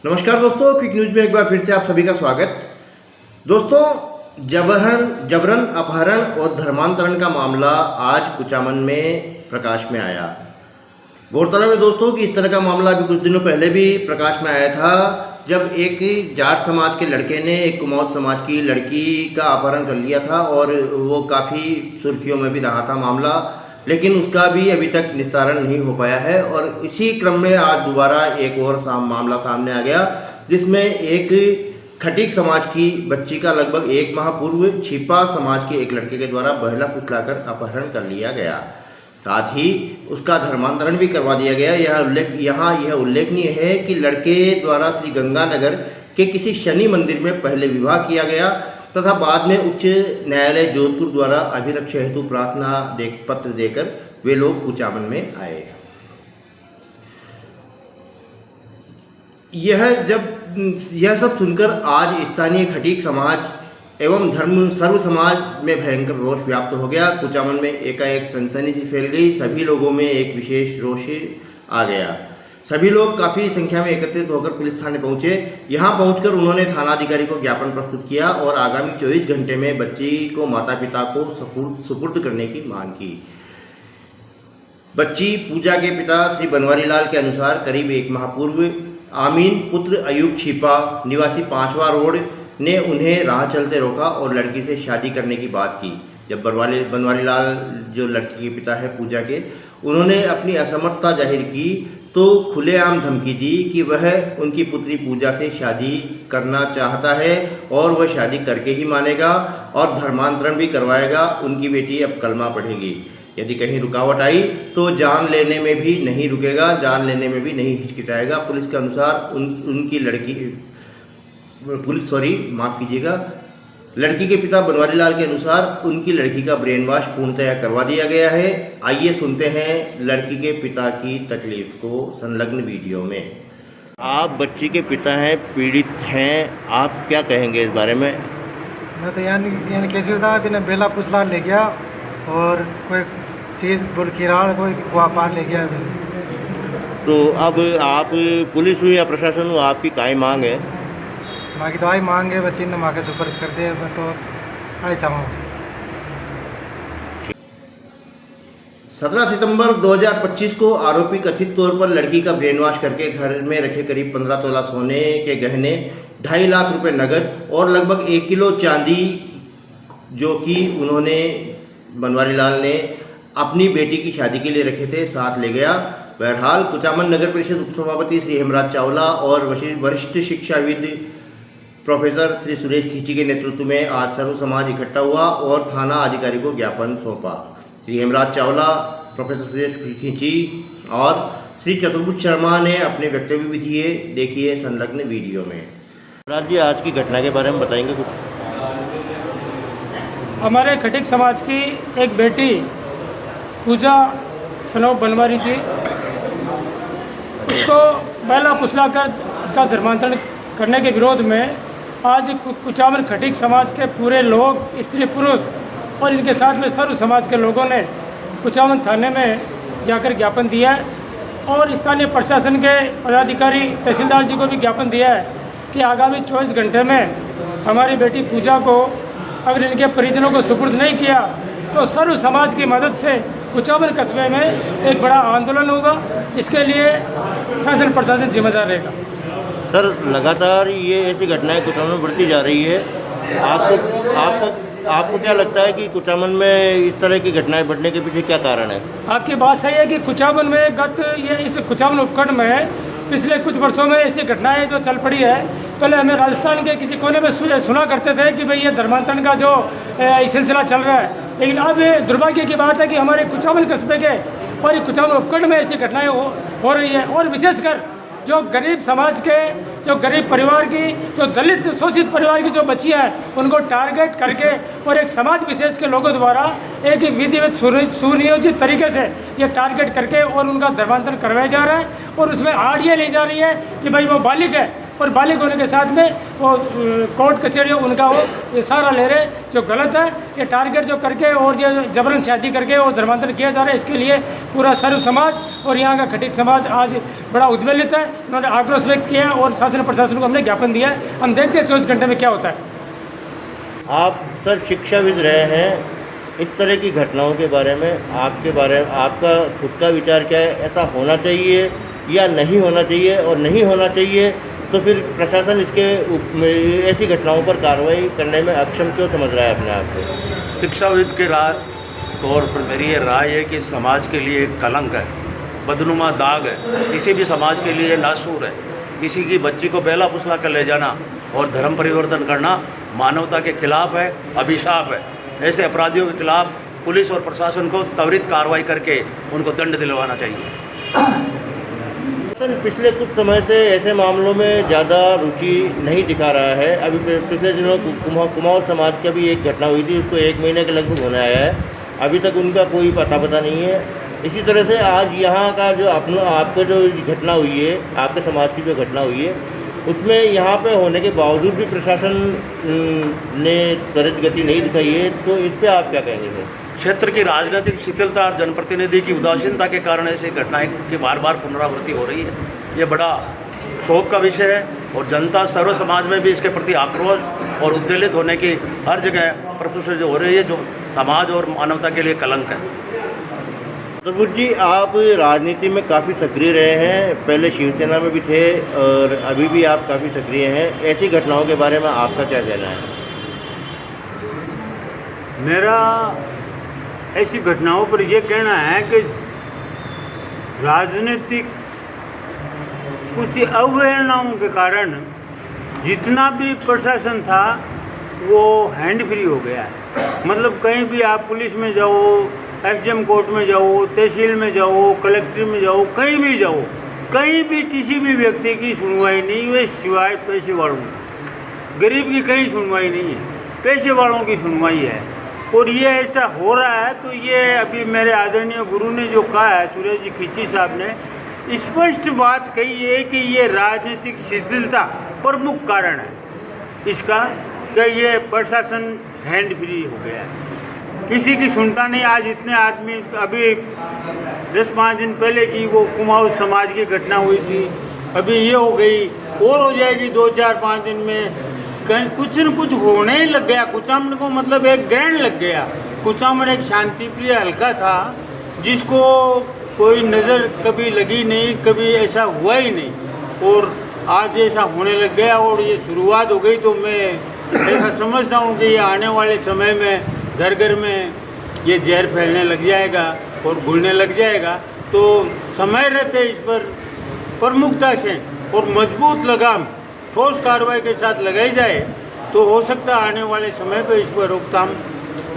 नमस्कार दोस्तों, quick news में एक बार फिर से आप सभी का स्वागत। दोस्तों, जबरन अपहरण और धर्मांतरण का मामला आज कुचामन में प्रकाश में आया। गौरतलब है दोस्तों कि इस तरह का मामला अभी कुछ दिनों पहले भी प्रकाश में आया था, जब एक जाट समाज के लड़के ने एक कुमाऊँ समाज की लड़की का अपहरण कर लिया था और वो काफ़ी सुर्खियों में भी रहा था मामला, लेकिन उसका भी अभी तक निस्तारण नहीं हो पाया है। और इसी क्रम में आज दोबारा एक और मामला सामने आ गया, जिसमें एक खटीक समाज की बच्ची का लगभग 1 माह पूर्व छिपा समाज के एक लड़के के द्वारा बहला फुसलाकर अपहरण कर लिया गया। साथ ही उसका धर्मांतरण भी करवा दिया गया। यह उल्लेखनीय है कि लड़के द्वारा श्री गंगानगर के किसी शनि मंदिर में पहले विवाह किया गया तथा बाद में उच्च न्यायालय जोधपुर द्वारा अभिरक्षा हेतु प्रार्थना पत्र देकर वे लोग कुचामन में आए। यह सब सुनकर आज स्थानीय खटीक समाज एवं सर्व समाज में भयंकर रोष व्याप्त हो गया। कुचामन में एकाएक सनसनी सी फैल गई। सभी लोगों में एक विशेष रोष आ गया। सभी लोग काफ़ी संख्या में एकत्रित होकर पुलिस थाने पहुंचे। यहां पहुंचकर उन्होंने थानाधिकारी को ज्ञापन प्रस्तुत किया और आगामी 24 घंटे में बच्ची को माता पिता को सुपुर्द करने की मांग की। बच्ची पूजा के पिता श्री बनवारी लाल के अनुसार करीब 1 माह पूर्व आमीन पुत्र अयूब छिपा निवासी 5वां रोड ने उन्हें राह चलते रोका और लड़की से शादी करने की बात की। जब बनवारी लाल जो लड़की के पिता है पूजा के, उन्होंने अपनी असमर्थता जाहिर की तो खुलेआम धमकी दी कि वह उनकी पुत्री पूजा से शादी करना चाहता है और वह शादी करके ही मानेगा और धर्मांतरण भी करवाएगा। उनकी बेटी अब कलमा पढ़ेगी। यदि कहीं रुकावट आई तो जान लेने में भी नहीं रुकेगा, जान लेने में भी नहीं हिचकिचाएगा। पुलिस के अनुसार लड़की के पिता बनवारी लाल के अनुसार उनकी लड़की का ब्रेन वॉश पूर्णतया करवा दिया गया है। आइए सुनते हैं लड़की के पिता की तकलीफ को संलग्न वीडियो में। आप बच्ची के पिता हैं, पीड़ित हैं, आप क्या कहेंगे इस बारे में? मैं तो यानी कैसे साहब इन्हें बेला पुसला ले गया और कोई चीज़ बुलकिराड़ कोई कुआपार ले गया। तो अब आप पुलिस हुई या प्रशासन हुआ, आपकी काय मांग है? माँ की तो आई मांगे बच्ची ने माँ के सुपुर्द कर दे। मैं तो आई चाहूँ। 17 सितंबर 2025 को आरोपी कथित तौर पर लड़की का ब्रेन वॉश करके घर में रखे करीब 15 तोला सोने के गहने, 2.5 लाख रुपए नगद और लगभग 1 किलो चांदी, जो कि उन्होंने बनवारी लाल ने अपनी बेटी की शादी के लिए रखे थे, साथ ले गया। बहरहाल कुचामन नगर परिषद उपसभापति श्री हेमराज चावला और वरिष्ठ शिक्षाविद प्रोफेसर श्री सुरेश खींची के नेतृत्व में आज सर्व समाज इकट्ठा हुआ और थाना अधिकारी को ज्ञापन सौंपा। श्री हेमराज चावला, प्रोफेसर सुरेश खींची और श्री चतुर्भुज शर्मा ने अपने वक्तव्य भी दिए। देखिए संलग्न वीडियो में। राज जी, आज की घटना के बारे में बताएंगे कुछ? हमारे खटीक समाज की एक बेटी पूजा सनौ बनवारी जी, उसको बहला फुसला कर उसका धर्मांतरण करने के विरोध में आज कुचामन खटीक समाज के पूरे लोग, स्त्री पुरुष और इनके साथ में सर्व समाज के लोगों ने कुचामन थाने में जाकर ज्ञापन दिया है और स्थानीय प्रशासन के पदाधिकारी तहसीलदार जी को भी ज्ञापन दिया है कि आगामी 24 घंटे में हमारी बेटी पूजा को अगर इनके परिजनों को सुपुर्द नहीं किया तो सर्व समाज की मदद से कुचामन कस्बे में एक बड़ा आंदोलन होगा। इसके लिए शासन प्रशासन जिम्मेदार रहेगा। सर, लगातार ये ऐसी घटनाएं कुचामन में बढ़ती जा रही है। आपको क्या लगता है कि कुचामन में इस तरह की घटनाएं बढ़ने के पीछे क्या कारण है? आपकी बात सही है कि कुचामन में इस कुचामन उपखंड में पिछले कुछ वर्षों में ऐसी घटनाएं जो चल पड़ी है। पहले हमें राजस्थान के किसी कोने में सुना करते थे कि भाई ये धर्मांतरण का जो सिलसिला चल रहा है, लेकिन अब दुर्भाग्य की बात है कि हमारे कुचामन कस्बे के और ये कुचामन उपखंड में ऐसी घटनाएं हो रही है। और विशेषकर जो गरीब समाज के, जो गरीब परिवार की, जो दलित शोषित परिवार की जो बच्चियाँ हैं, उनको टारगेट करके और एक समाज विशेष के लोगों द्वारा एक विधिवत सुनियोजित तरीके से ये टारगेट करके और उनका धर्मांतरण करवाया जा रहा है। और उसमें आड़ ये ली जा रही है कि भाई वो बालिग है और बालिग होने के साथ में वो कोर्ट कचहरी उनका वो ये सारा ले रहे जो गलत है। ये टारगेट जो करके और ये जबरन शादी करके और धर्मांतरण किया जा रहा है, इसके लिए पूरा सर्व समाज और यहाँ का खटीक समाज आज बड़ा उद्वेलित है। उन्होंने आक्रोश व्यक्त किया और शासन प्रशासन को हमने ज्ञापन दिया है। हम देखते हैं 24 घंटे में क्या होता है। आप सर शिक्षाविद रहे हैं, इस तरह की घटनाओं के बारे में आपका खुद का विचार क्या है? ऐसा होना चाहिए या नहीं होना चाहिए? और नहीं होना चाहिए तो फिर प्रशासन ऐसी घटनाओं पर कार्रवाई करने में अक्षम क्यों समझ रहा है अपने आप को? शिक्षाविद के तौर पर मेरी ये राय है कि समाज के लिए एक कलंक है, बदनुमा दाग है, किसी भी समाज के लिए नासूर है। किसी की बच्ची को बेला फुसला कर ले जाना और धर्म परिवर्तन करना मानवता के खिलाफ है, अभिशाप है। ऐसे अपराधियों के खिलाफ पुलिस और प्रशासन को त्वरित कार्रवाई करके उनको दंड दिलवाना चाहिए। पिछले कुछ समय से ऐसे मामलों में ज़्यादा रुचि नहीं दिखा रहा है। अभी पिछले दिनों कुमाऊँ समाज की भी एक घटना हुई थी, उसको 1 महीने के लगभग होने आया है, अभी तक उनका कोई पता नहीं है। इसी तरह से आज यहाँ का जो आपका जो घटना हुई है, आपके समाज की जो घटना हुई है, उसमें यहाँ पे होने के बावजूद भी प्रशासन ने त्वरित गति नहीं दिखाई है, तो इस पर आप क्या कहेंगे सर? क्षेत्र की राजनीतिक शिथिलता और जनप्रतिनिधि की उदासीनता के कारण ऐसी घटनाएं की बार बार पुनरावृत्ति हो रही है। ये बड़ा शोक का विषय है और जनता सर्व समाज में भी इसके प्रति आक्रोश और उद्वेलित होने की हर जगह प्रफुल्लित हो रही है, जो समाज और मानवता के लिए कलंक है। तरबूज जी, आप राजनीति में काफ़ी सक्रिय रहे हैं, पहले शिवसेना में भी थे और अभी भी आप काफ़ी सक्रिय हैं। ऐसी घटनाओं के बारे में आपका क्या कहना है? मेरा ऐसी घटनाओं पर यह कहना है कि राजनीतिक कुछ अवहेलनाओं के कारण जितना भी प्रशासन था वो हैंड फ्री हो गया है। मतलब कहीं भी आप पुलिस में जाओ, एसडीएम कोर्ट में जाओ, तहसील में जाओ, कलेक्ट्रेट में जाओ, कहीं भी जाओ, कहीं भी किसी भी व्यक्ति की सुनवाई नहीं हुई सिवाय पैसे वालों की। गरीब की कहीं सुनवाई नहीं है, पैसे वालों की सुनवाई है। और ये ऐसा हो रहा है तो ये अभी मेरे आदरणीय गुरु ने जो कहा है, सुरेश जी खिची साहब ने स्पष्ट बात कही है कि ये राजनीतिक शिथिलता प्रमुख कारण है इसका, कि ये प्रशासन हैंड फ्री हो गया है, किसी की सुनता नहीं। आज इतने आदमी, अभी 10-5 दिन पहले की वो कुमाऊँ समाज की घटना हुई थी, अभी ये हो गई और हो जाएगी 2-4-5 दिन में। कहीं कुछ न कुछ होने ही लग गया कुचामन को, मतलब एक ग्रहण लग गया। कुचामन एक शांतिप्रिय हल्का था जिसको कोई नज़र कभी लगी नहीं, कभी ऐसा हुआ ही नहीं, और आज ऐसा होने लग गया और ये शुरुआत हो गई। तो मैं ऐसा समझता हूँ कि ये आने वाले समय में घर घर में ये जहर फैलने लग जाएगा और घुलने लग जाएगा। तो समय रहते इस पर प्रमुखता से और मजबूत लगाम ठोस कार्रवाई के साथ लगाई जाए तो हो सकता है आने वाले समय पर इस पर रोकथाम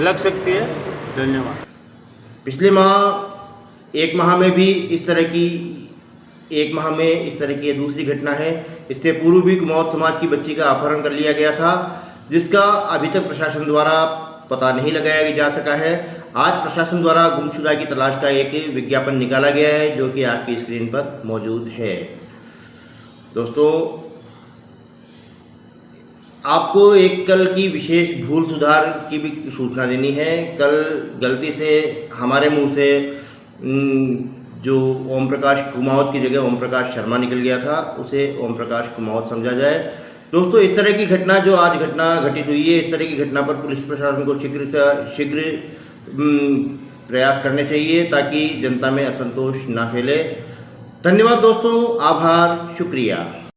लग सकती है। धन्यवाद। पिछले एक माह में भी इस तरह की ये दूसरी घटना है। इससे पूर्व भी कुमाऊँ समाज की बच्ची का अपहरण कर लिया गया था, जिसका अभी तक प्रशासन द्वारा पता नहीं लगाया जा सका है। आज प्रशासन द्वारा गुमशुदा की तलाश का एक विज्ञापन निकाला गया है, जो कि आपकी स्क्रीन पर मौजूद है। दोस्तों, आपको एक कल की विशेष भूल सुधार की भी सूचना देनी है। कल गलती से हमारे मुंह से जो ओम प्रकाश कुमावत की जगह ओम प्रकाश शर्मा निकल गया था, उसे ओम प्रकाश कुमावत समझा जाए। दोस्तों, इस तरह की घटना जो आज घटना घटित हुई है, इस तरह की घटना पर पुलिस प्रशासन को शीघ्र प्रयास करने चाहिए ताकि जनता में असंतोष ना फैले। धन्यवाद दोस्तों, आभार, शुक्रिया।